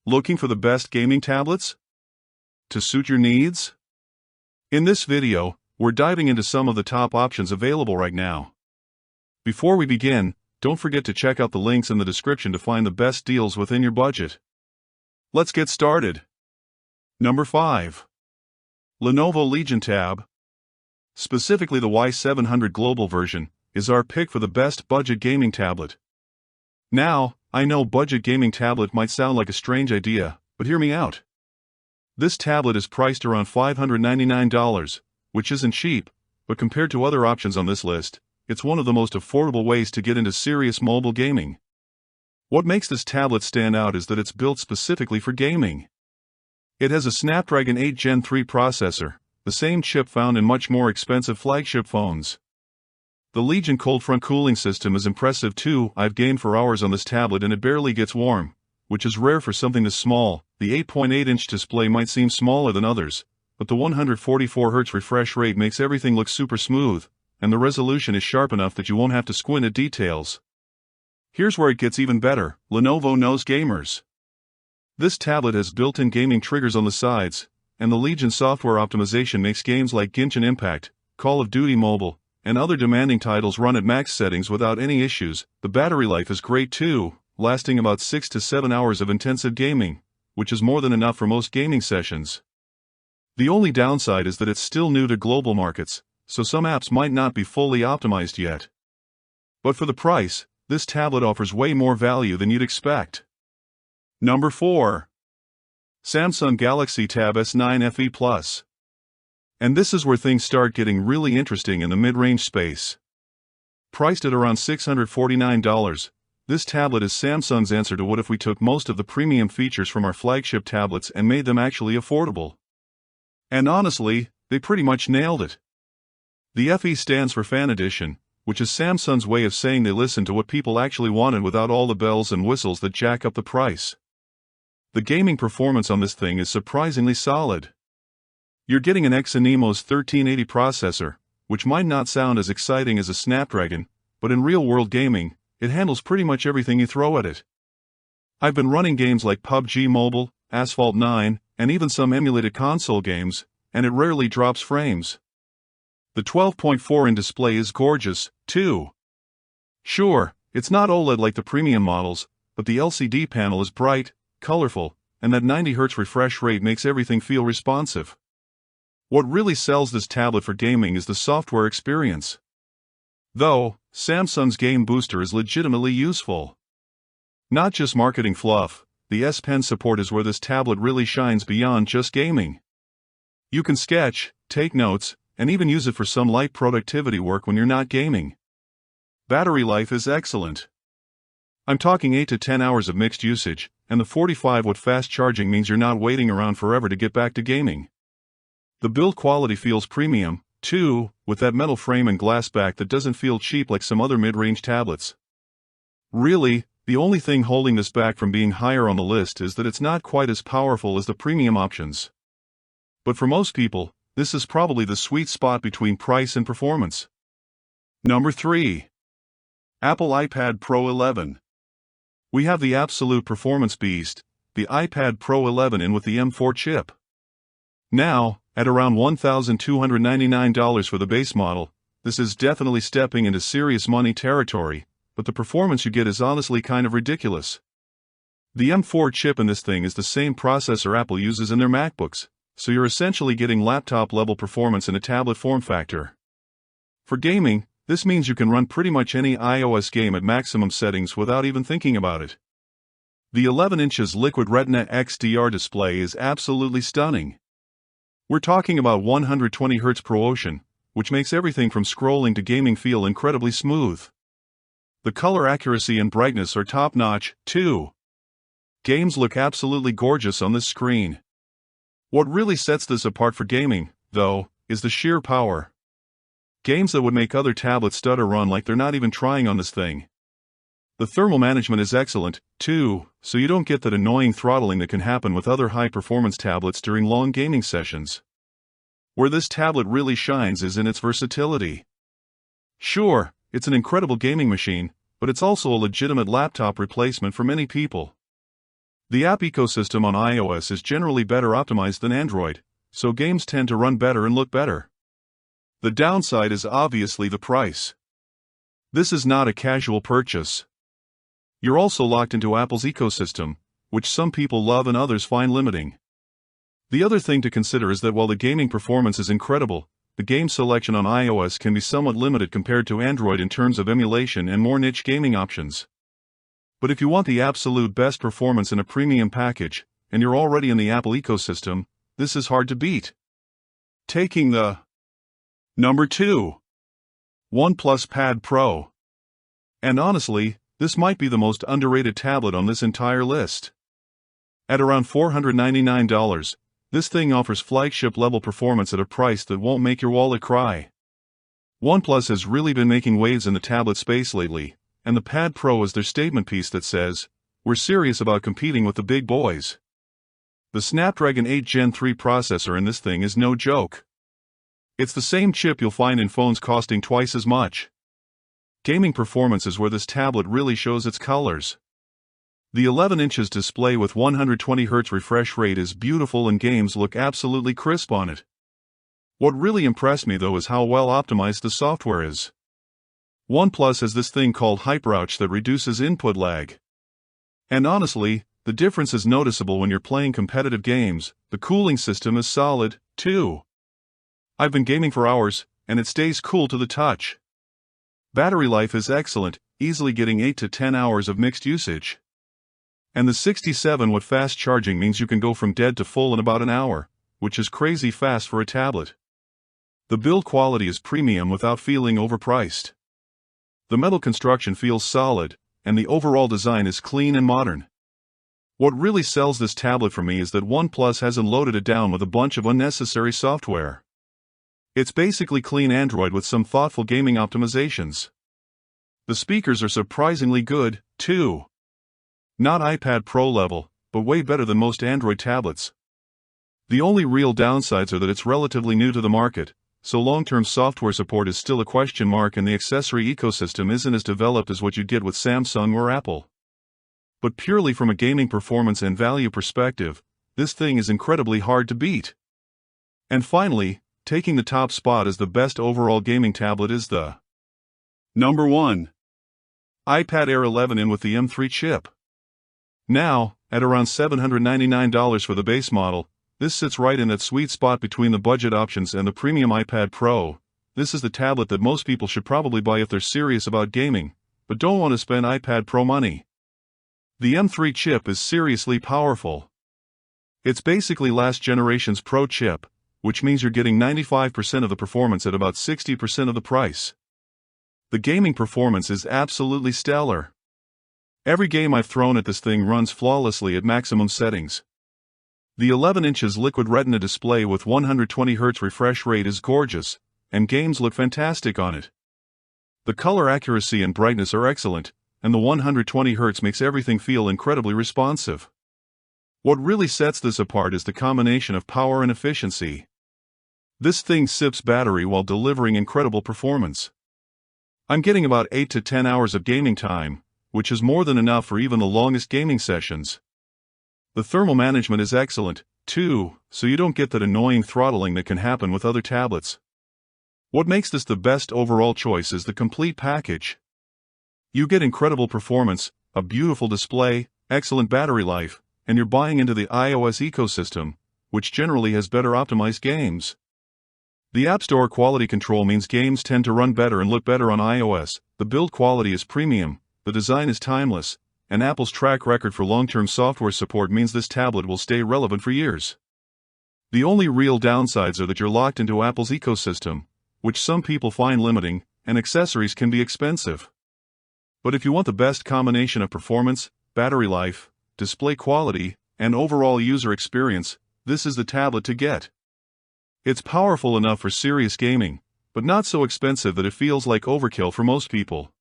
Looking for the best gaming tablets to suit your needs? In this video, we're diving into some of the top options available right now. Before we begin, don't forget to check out the links in the description to find the best deals within your budget. Let's get started. Number 5. Lenovo Legion Tab. Specifically the Y700 Global version is our pick for the best budget gaming tablet. Now, I know budget gaming tablet might sound like a strange idea, but hear me out. This tablet is priced around $599, which isn't cheap, but compared to other options on this list, it's one of the most affordable ways to get into serious mobile gaming. What makes this tablet stand out is that it's built specifically for gaming. It has a Snapdragon 8 Gen 3 processor, the same chip found in much more expensive flagship phones. The Legion cold front cooling system is impressive too. I've gamed for hours on this tablet and it barely gets warm, which is rare for something this small. The 8.8-inch display might seem smaller than others, but the 144Hz refresh rate makes everything look super smooth, and the resolution is sharp enough that you won't have to squint at details. Here's where it gets even better. Lenovo knows gamers. This tablet has built-in gaming triggers on the sides, and the Legion software optimization makes games like Genshin Impact, Call of Duty Mobile, and other demanding titles run at max settings without any issues. The battery life is great too, lasting about 6 to 7 hours of intensive gaming, which is more than enough for most gaming sessions. The only downside is that it's still new to global markets, so some apps might not be fully optimized yet. But for the price, this tablet offers way more value than you'd expect. Number 4. Samsung Galaxy Tab S9 FE Plus. And this is where things start getting really interesting in the mid-range space. Priced at around $649, this tablet is Samsung's answer to what if we took most of the premium features from our flagship tablets and made them actually affordable. And honestly, they pretty much nailed it. The FE stands for Fan Edition, which is Samsung's way of saying they listened to what people actually wanted without all the bells and whistles that jack up the price. The gaming performance on this thing is surprisingly solid. You're getting an Exynos 1380 processor, which might not sound as exciting as a Snapdragon, but in real-world gaming, it handles pretty much everything you throw at it. I've been running games like PUBG Mobile, Asphalt 9, and even some emulated console games, and it rarely drops frames. The 12.4-inch display is gorgeous, too. Sure, it's not OLED like the premium models, but the LCD panel is bright, colorful, and that 90Hz refresh rate makes everything feel responsive. What really sells this tablet for gaming is the software experience. Though, Samsung's Game Booster is legitimately useful. Not just marketing fluff, the S Pen support is where this tablet really shines beyond just gaming. You can sketch, take notes, and even use it for some light productivity work when you're not gaming. Battery life is excellent. I'm talking 8 to 10 hours of mixed usage, and the 45-watt fast charging means you're not waiting around forever to get back to gaming. The build quality feels premium, too, with that metal frame and glass back that doesn't feel cheap like some other mid-range tablets. Really, the only thing holding this back from being higher on the list is that it's not quite as powerful as the premium options. But for most people, this is probably the sweet spot between price and performance. Number 3. Apple iPad Pro 11. We have the absolute performance beast, the iPad Pro 11 in with the M4 chip. Now, at around $1,299 for the base model, this is definitely stepping into serious money territory, but the performance you get is honestly kind of ridiculous. The M4 chip in this thing is the same processor Apple uses in their MacBooks, so you're essentially getting laptop-level performance in a tablet form factor. For gaming, this means you can run pretty much any iOS game at maximum settings without even thinking about it. The 11-inch Liquid Retina XDR display is absolutely stunning. We're talking about 120Hz ProOcean, which makes everything from scrolling to gaming feel incredibly smooth. The color accuracy and brightness are top-notch, too. Games look absolutely gorgeous on this screen. What really sets this apart for gaming, though, is the sheer power. Games that would make other tablets stutter run like they're not even trying on this thing. The thermal management is excellent, too, so you don't get that annoying throttling that can happen with other high-performance tablets during long gaming sessions. Where this tablet really shines is in its versatility. Sure, it's an incredible gaming machine, but it's also a legitimate laptop replacement for many people. The app ecosystem on iOS is generally better optimized than Android, so games tend to run better and look better. The downside is obviously the price. This is not a casual purchase. You're also locked into Apple's ecosystem, which some people love and others find limiting. The other thing to consider is that while the gaming performance is incredible, the game selection on iOS can be somewhat limited compared to Android in terms of emulation and more niche gaming options. But if you want the absolute best performance in a premium package, and you're already in the Apple ecosystem, this is hard to beat. Taking the number 2. OnePlus Pad Pro. And honestly, this might be the most underrated tablet on this entire list. At around $499, this thing offers flagship-level performance at a price that won't make your wallet cry. OnePlus has really been making waves in the tablet space lately, and the Pad Pro is their statement piece that says, "We're serious about competing with the big boys." The Snapdragon 8 Gen 3 processor in this thing is no joke. It's the same chip you'll find in phones costing twice as much. Gaming performance is where this tablet really shows its colors. The 11 inches display with 120Hz refresh rate is beautiful and games look absolutely crisp on it. What really impressed me though is how well optimized the software is. OnePlus has this thing called HyperOutch that reduces input lag. And honestly, the difference is noticeable when you're playing competitive games. The cooling system is solid, too. I've been gaming for hours, and it stays cool to the touch. Battery life is excellent, easily getting 8 to 10 hours of mixed usage. And the 67-watt fast charging means you can go from dead to full in about an hour, which is crazy fast for a tablet. The build quality is premium without feeling overpriced. The metal construction feels solid, and the overall design is clean and modern. What really sells this tablet for me is that OnePlus hasn't loaded it down with a bunch of unnecessary software. It's basically clean Android with some thoughtful gaming optimizations. The speakers are surprisingly good, too. Not iPad Pro level, but way better than most Android tablets. The only real downsides are that it's relatively new to the market, so long-term software support is still a question mark and the accessory ecosystem isn't as developed as what you'd get with Samsung or Apple. But purely from a gaming performance and value perspective, this thing is incredibly hard to beat. And finally, taking the top spot as the best overall gaming tablet is the number 1. iPad Air 11 with the M3 chip. Now, at around $799 for the base model, this sits right in that sweet spot between the budget options and the premium iPad Pro. This is the tablet that most people should probably buy if they're serious about gaming, but don't want to spend iPad Pro money. The M3 chip is seriously powerful. It's basically last generation's Pro chip, which means you're getting 95% of the performance at about 60% of the price. The gaming performance is absolutely stellar. Every game I've thrown at this thing runs flawlessly at maximum settings. The 11 inches liquid retina display with 120Hz refresh rate is gorgeous, and games look fantastic on it. The color accuracy and brightness are excellent, and the 120Hz makes everything feel incredibly responsive. What really sets this apart is the combination of power and efficiency. This thing sips battery while delivering incredible performance. I'm getting about 8 to 10 hours of gaming time, which is more than enough for even the longest gaming sessions. The thermal management is excellent, too, so you don't get that annoying throttling that can happen with other tablets. What makes this the best overall choice is the complete package. You get incredible performance, a beautiful display, excellent battery life, and you're buying into the iOS ecosystem, which generally has better optimized games. The App Store quality control means games tend to run better and look better on iOS, the build quality is premium, the design is timeless, and Apple's track record for long-term software support means this tablet will stay relevant for years. The only real downsides are that you're locked into Apple's ecosystem, which some people find limiting, and accessories can be expensive. But if you want the best combination of performance, battery life, display quality, and overall user experience, this is the tablet to get. It's powerful enough for serious gaming, but not so expensive that it feels like overkill for most people.